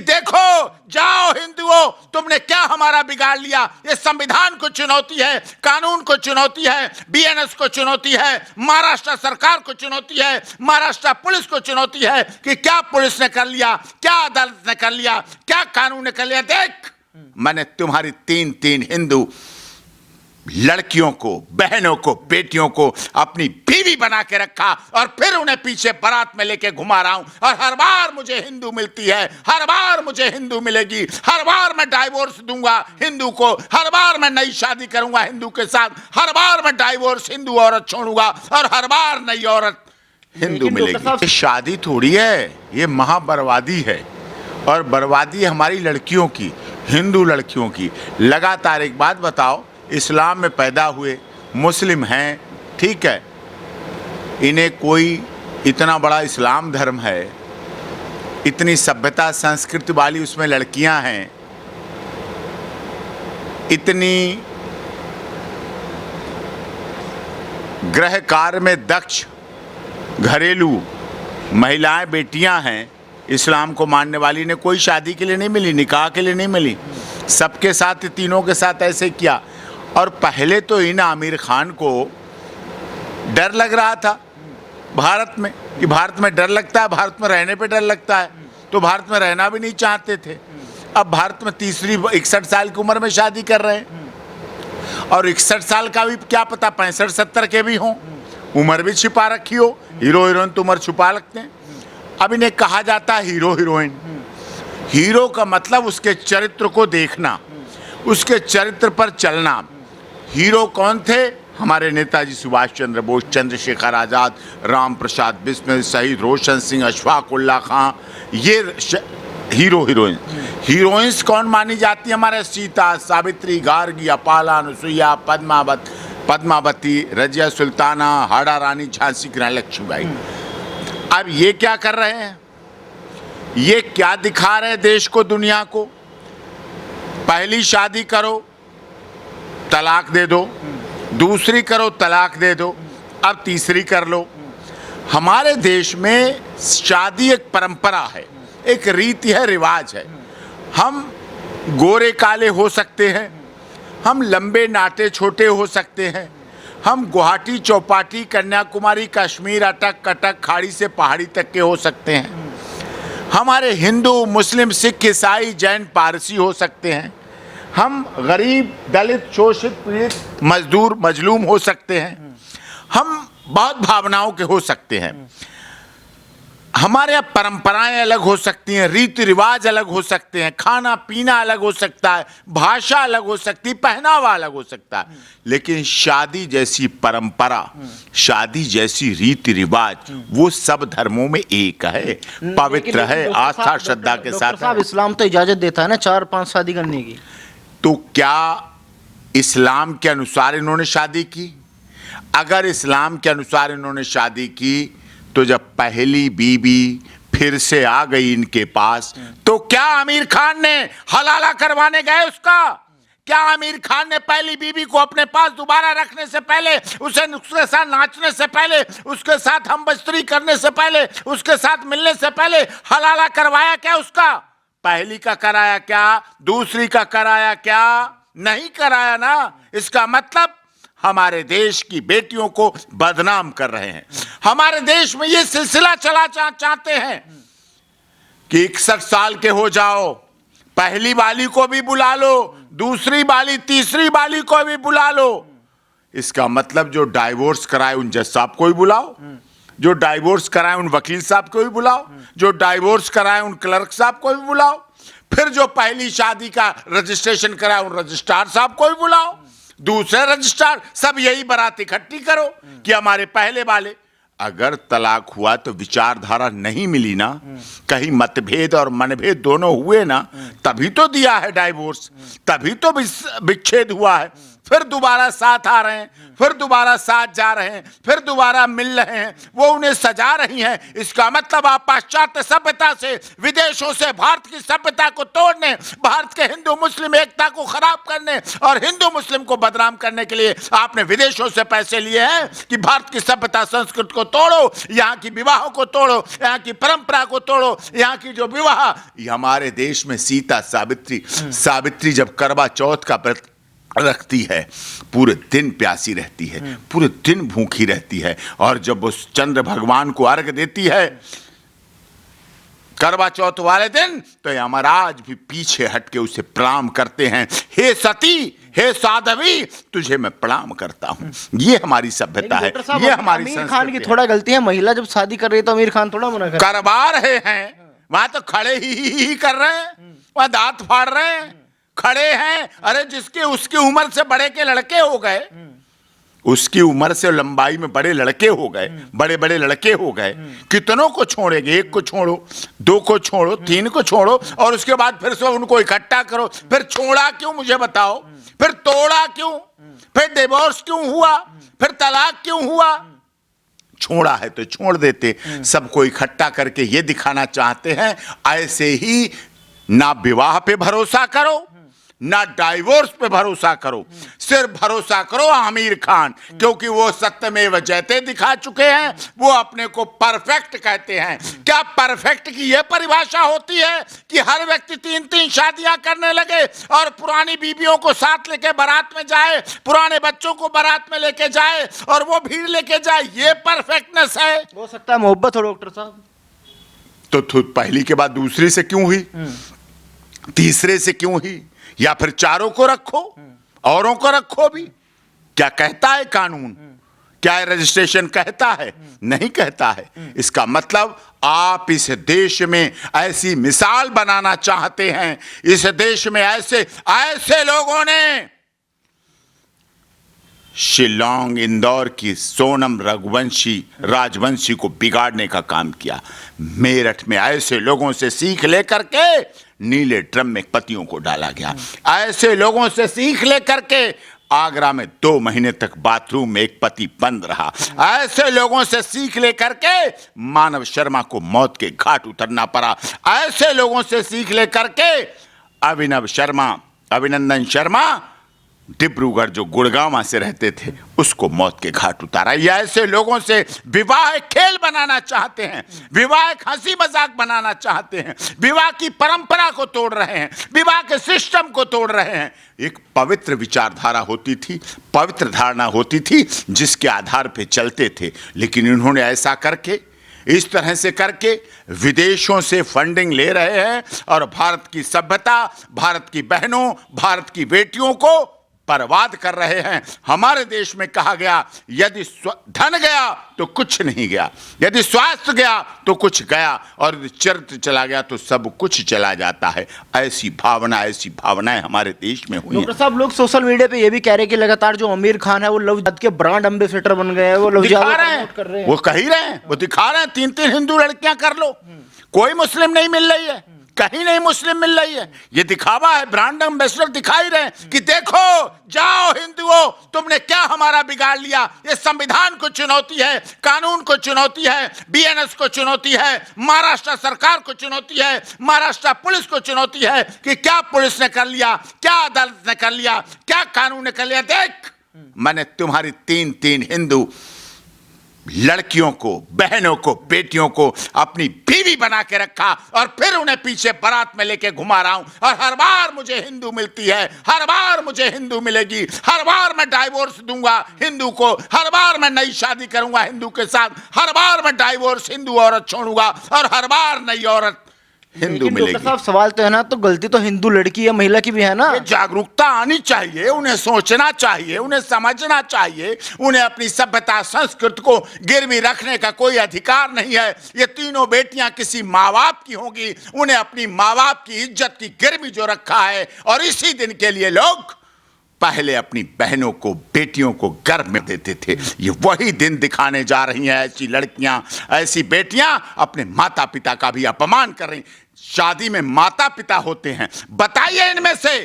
देखो जाओ हिंदुओं, तुमने क्या हमारा बिगाड़ लिया। ये संविधान को चुनौती है, कानून को चुनौती है, बीएनएस को चुनौती है, महाराष्ट्र सरकार को चुनौती है, महाराष्ट्र पुलिस को चुनौती है कि क्या पुलिस ने कर लिया, क्या अदालत ने कर लिया, क्या कानून ने कर लिया। देख, मैंने तुम्हारी तीन हिंदू लड़कियों को, बहनों को, बेटियों को अपनी बीवी बना के रखा और फिर उन्हें पीछे बारात में लेके घुमा रहा हूं। और हर बार मुझे हिंदू मिलती है, हर बार मुझे हिंदू मिलेगी, हर बार मैं डाइवोर्स दूंगा हिंदू को, हर बार मैं नई शादी करूंगा हिंदू के साथ, हर बार मैं डाइवोर्स हिंदू औरत छोड़ूंगा और हर बार नई औरत हिंदू मिलेगी। ये शादी थोड़ी है, ये महाबर्बादी है। और बर्बादी हमारी लड़कियों की, हिंदू लड़कियों की। लगातार एक बात बताओ, इस्लाम में पैदा हुए, मुस्लिम हैं, ठीक है, इन्हें कोई इतना बड़ा इस्लाम धर्म है, इतनी सभ्यता संस्कृति वाली उसमें लड़कियां हैं, इतनी गृह कार्य में दक्ष घरेलू महिलाएं, बेटियां हैं, इस्लाम को मानने वाली ने कोई शादी के लिए नहीं मिली, निकाह के लिए नहीं मिली। सबके साथ, तीनों के साथ ऐसे किया। और पहले तो इन आमिर खान को डर लग रहा था भारत में, कि भारत में डर लगता है, भारत में रहने पे डर लगता है, तो भारत में रहना भी नहीं चाहते थे। अब भारत में तीसरी 61 साल की उम्र में शादी कर रहे हैं। और 61 साल का भी क्या पता 65-70 के भी हों, उम्र भी छिपा रखी हो। हीरो हीरोइन तो उम्र छुपा लगते हैं। अब इन्हें कहा जाता है हीरो हीरोइन। हीरो का मतलब उसके चरित्र को देखना, उसके चरित्र पर चलना। हीरो कौन थे? हमारे नेताजी सुभाष चंद्र बोस, चंद्रशेखर आज़ाद, राम प्रसाद बिस्मिल, शहीद रोशन सिंह, अशफाक उल्लाह खां, ये हीरो हीरोइन। हीरोइंस कौन मानी जाती है? हमारे सीता, सावित्री, गार्गी, अपाला, अनुसुईया, पद्मावती, रजिया सुल्ताना, हाड़ा रानी, झांसी की रानी लक्ष्मीबाई। अब ये क्या कर रहे हैं? ये क्या दिखा रहे हैं देश को, दुनिया को? पहली शादी करो तलाक दे दो, दूसरी करो तलाक दे दो, अब तीसरी कर लो। हमारे देश में शादी एक परंपरा है, एक रीति है, रिवाज है। हम गोरे काले हो सकते हैं, हम लंबे नाटे छोटे हो सकते हैं, हम गुवाहाटी, चौपाटी, कन्याकुमारी, कश्मीर, अटक कटक, खाड़ी से पहाड़ी तक के हो सकते हैं। हमारे हिंदू, मुस्लिम, सिख, ईसाई, जैन, पारसी हो सकते हैं। हम गरीब, दलित, शोषित, पीड़ित, मजदूर, मजलूम हो सकते हैं। हम बहुत भावनाओं के हो सकते हैं। हमारे यहाँ परंपराएं अलग हो सकती हैं, रीति रिवाज अलग हो सकते हैं, खाना पीना अलग हो सकता है, भाषा अलग हो सकती है, पहनावा अलग हो सकता है। लेकिन शादी जैसी परंपरा, शादी जैसी रीति रिवाज, वो सब धर्मों में एक है, पवित्र है, आस्था श्रद्धा के साथ। इस्लाम तो इजाजत देता है ना 4-5 शादी करने की। तो क्या इस्लाम के अनुसार इन्होंने शादी की? अगर इस्लाम के अनुसार इन्होंने शादी की, तो जब पहली बीबी फिर से आ गई इनके पास, तो क्या आमिर खान ने हलाला करवाने गए उसका? क्या आमिर खान ने पहली बीबी को अपने पास दोबारा रखने से पहले, उसके साथ नाचने से पहले, उसके साथ हमबस्तरी करने से पहले, उसके साथ मिलने से पहले हलाला करवाया क्या उसका? पहली का कराया क्या? दूसरी का कराया क्या? नहीं कराया ना। इसका मतलब हमारे देश की बेटियों को बदनाम कर रहे हैं। हमारे देश में ये सिलसिला चला चाहते हैं कि 61 साल के हो जाओ, पहली वाली को भी बुला लो, दूसरी वाली, तीसरी वाली को भी बुला लो। इसका मतलब जो डाइवोर्स कराए उन जज साहब को भी बुलाओ, जो डाइवोर्स कराए उन वकील साहब को भी बुलाओ, जो डाइवोर्स कराए उन क्लर्क साहब को भी बुलाओ, फिर जो पहली शादी का रजिस्ट्रेशन कराए उन रजिस्ट्रार साहब को भी बुलाओ, दूसरे रजिस्ट्रार, सब यही बारात इकट्ठी करो कि हमारे पहले वाले। अगर तलाक हुआ तो विचारधारा नहीं मिली ना, कहीं मतभेद और मनभेद दोनों हुए ना, तभी तो दिया है डाइवोर्स, तभी तो विच्छेद हुआ है। फिर दोबारा साथ आ रहे हैं, फिर दोबारा साथ जा रहे हैं, फिर दोबारा मिल रहे हैं, वो उन्हें सजा रही हैं। इसका मतलब आप पाश्चात्य सभ्यता से, विदेशों से भारत की सभ्यता को तोड़ने, भारत के हिंदू मुस्लिम एकता को खराब करने और हिंदू मुस्लिम को बदनाम करने के लिए आपने विदेशों से पैसे लिए हैं कि भारत की सभ्यता संस्कृति को तोड़ो, यहाँ की विवाहों को तोड़ो, यहाँ की परंपरा को तोड़ो। यहाँ की जो विवाह, ये हमारे देश में सीता सावित्री जब करवा चौथ का व्रत रखती है, पूरे दिन प्यासी रहती है, पूरे दिन भूखी रहती है, और जब उस चंद्र भगवान को अर्घ देती है करवा चौथ वाले दिन, तो यमराज भी पीछे हटके उसे प्रणाम करते हैं। हे सती, हे साध्वी, तुझे मैं प्रणाम करता हूं। ये हमारी सभ्यता है, ये हमारी आमिर खान की थोड़ा गलती है। महिला जब शादी कर रही है तो आमिर खान थोड़ा मना करवा रहे हैं, वहां तो खड़े ही कर रहे हैं, वहां दांत फाड़ रहे हैं, खड़े हैं। अरे जिसके उसकी उम्र से बड़े के लड़के हो गए, उसकी उम्र से लंबाई में बड़े लड़के हो गए, बड़े बड़े लड़के हो गए, कितनों को छोड़ेंगे? एक को छोड़ो, दो को छोड़ो, तीन को छोड़ो, और उसके बाद फिर से उनको इकट्ठा करो। फिर छोड़ा क्यों, मुझे बताओ? फिर तोड़ा क्यों? फिर डिवोर्स क्यों हुआ? फिर तलाक क्यों हुआ? छोड़ा है तो छोड़ देते। सबको इकट्ठा करके ये दिखाना चाहते हैं, ऐसे ही ना विवाह पे भरोसा करो, ना डाइवोर्स पे भरोसा करो, सिर्फ भरोसा करो आमिर खान, क्योंकि वो सत्यमेव जयते दिखा चुके हैं। वो अपने को परफेक्ट कहते हैं। क्या परफेक्ट की ये परिभाषा होती है कि हर व्यक्ति 3-3 शादियां करने लगे और पुरानी बीबियों को साथ लेके बारात में जाए, पुराने बच्चों को बारात में लेके जाए और वो भीड़ लेके जाए? ये परफेक्टनेस है? हो सकता है मोहब्बत हो डॉक्टर साहब। तो पहली के बाद दूसरी से क्यों हुई, तीसरे से क्यों हुई, या फिर चारों को रखो, औरों को रखो भी? क्या कहता है कानून? क्या रजिस्ट्रेशन कहता है? नहीं कहता है। इसका मतलब आप इस देश में ऐसी मिसाल बनाना चाहते हैं, इस देश में ऐसे लोगों ने शिलोंग, इंदौर की सोनम राजवंशी को बिगाड़ने का काम किया। मेरठ में ऐसे लोगों से सीख लेकर के नीले ड्रम में पतियों को डाला गया। ऐसे लोगों से सीख लेकर के आगरा में 2 महीने तक बाथरूम में एक पति बंद रहा। ऐसे लोगों से सीख लेकर के मानव शर्मा को मौत के घाट उतरना पड़ा। ऐसे लोगों से सीख लेकर के अभिनंदन शर्मा डिब्रूगढ़, जो गुड़गांव से रहते थे, उसको मौत के घाट उतारा। या ऐसे लोगों से विवाह एक खेल बनाना चाहते हैं, विवाह एक हंसी मजाक बनाना चाहते हैं, विवाह की परंपरा को तोड़ रहे हैं, विवाह के सिस्टम को तोड़ रहे हैं। एक पवित्र विचारधारा होती थी, पवित्र धारणा होती थी, जिसके आधार पे चलते थे। लेकिन इन्होंने ऐसा करके, इस तरह से करके विदेशों से फंडिंग ले रहे हैं और भारत की सभ्यता, भारत की बहनों, भारत की बेटियों को बर्बाद कर रहे हैं। हमारे देश में कहा गया, यदि धन गया तो कुछ नहीं गया, यदि स्वास्थ्य गया तो कुछ गया, और यदि चरित्र चला गया तो सब कुछ चला जाता है। ऐसी भावनाएं हमारे देश में हुई। डॉक्टर साहब, लोग सोशल मीडिया पे ये भी कह रहे हैं कि लगातार जो आमिर खान है वो लव जिहाद के ब्रांड एम्बेसडर बन गए हैं, वो लव जिहाद कर रहे हैं, वो कह ही रहे हैं, वो दिखा रहे हैं। 3-3 हिंदू लड़कियां कर लो, कोई मुस्लिम नहीं मिल रही है, कहीं नहीं मुस्लिम मिल रही है। ये दिखावा है, ब्रांड एम्बेसडर दिखाई रहे हैं कि देखो, जाओ हिंदुओं, तुमने क्या हमारा बिगाड़ लिया। ये संविधान को चुनौती है, कानून को चुनौती है, बीएनएस को चुनौती है, महाराष्ट्र सरकार को चुनौती है, महाराष्ट्र पुलिस को चुनौती है कि क्या पुलिस ने कर लिया, क्या अदालत ने कर लिया, क्या कानून ने कर लिया। देख, मैंने तुम्हारी 3-3 हिंदू लड़कियों को, बहनों को, बेटियों को अपनी बीवी बना के रखा और फिर उन्हें पीछे बारात में लेके घुमा रहा हूं। और हर बार मुझे हिंदू मिलती है, हर बार मुझे हिंदू मिलेगी, हर बार मैं डाइवोर्स दूंगा हिंदू को, हर बार मैं नई शादी करूंगा हिंदू के साथ, हर बार मैं डाइवोर्स हिंदू औरत छोड़ूंगा और हर बार नई औरत हिंदू मिलेगी। डॉक्टर साहब, सवाल तो है ना, तो गलती तो हिंदू लड़की या महिला की भी है ना। ये जागरूकता आनी चाहिए, उन्हें सोचना चाहिए, उन्हें समझना चाहिए। उन्हें अपनी सभ्यता संस्कृति को गिरवी रखने का कोई अधिकार नहीं है। ये तीनों बेटियां किसी माँ बाप की होंगी, उन्हें अपनी माँ बाप की इज्जत की गिरवी जो रखा है, और इसी दिन के लिए लोग पहले अपनी बहनों को, बेटियों को गर्भ में देते थे। ये वही दिन दिखाने जा रही हैं। ऐसी लड़कियां, ऐसी बेटियां अपने माता पिता का भी अपमान कर रही। शादी में माता पिता होते हैं, बताइए इनमें से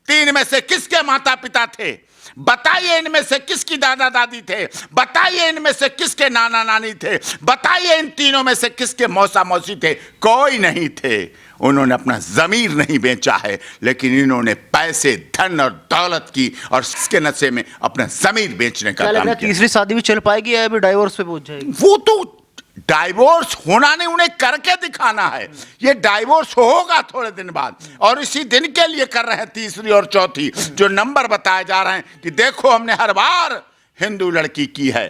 3 में से किसके माता पिता थे? बताइए इनमें से किसकी दादा दादी थे, बताइए इनमें से किसके नाना नानी थे, बताइए इन तीनों में से किसके मौसा मौसी थे। कोई नहीं थे। उन्होंने अपना ज़मीर नहीं बेचा है, लेकिन इन्होंने पैसे, धन और दौलत की और इसके नशे में अपना ज़मीर बेचने का क्या लग काम रहा है किया। तीसरी शादी भी चल पाएगी या अभी डाइवोर्स पे पहुंच जाएगी? वो तो डाइवोर्स होना नहीं, उन्हें करके दिखाना है। ये डाइवोर्स होगा थोड़े दिन बाद, और इसी दिन के लिए कर रहे हैं तीसरी और चौथी, जो नंबर बताए जा रहे हैं कि देखो हमने हर बार हिंदू लड़की की है।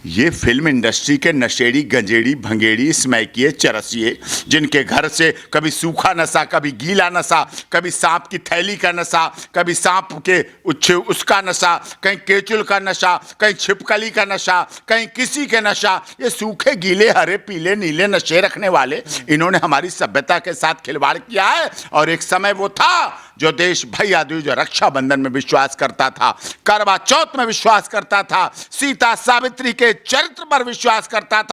ये फिल्म इंडस्ट्री के नशेड़ी, गंजेड़ी, भंगेड़ी, स्मैकिए, चरसिए, जिनके घर से कभी सूखा नशा, कभी गीला नशा, कभी सांप की थैली का नशा, कभी सांप के उसका नशा, कहीं केचुल का नशा, कहीं छिपकली का नशा, कहीं किसी के नशा। ये सूखे, गीले, हरे, पीले, नीले नशे रखने वाले इन्होंने हमारी सभ्यता के साथ खिलवाड़ किया है। और एक समय वो था जो देश भैया दूज, जो रक्षाबंधन में विश्वास करता था, करवा चौथ में विश्वास करता था, सीता सावित्री के चरित्र पर विश्वास करता था।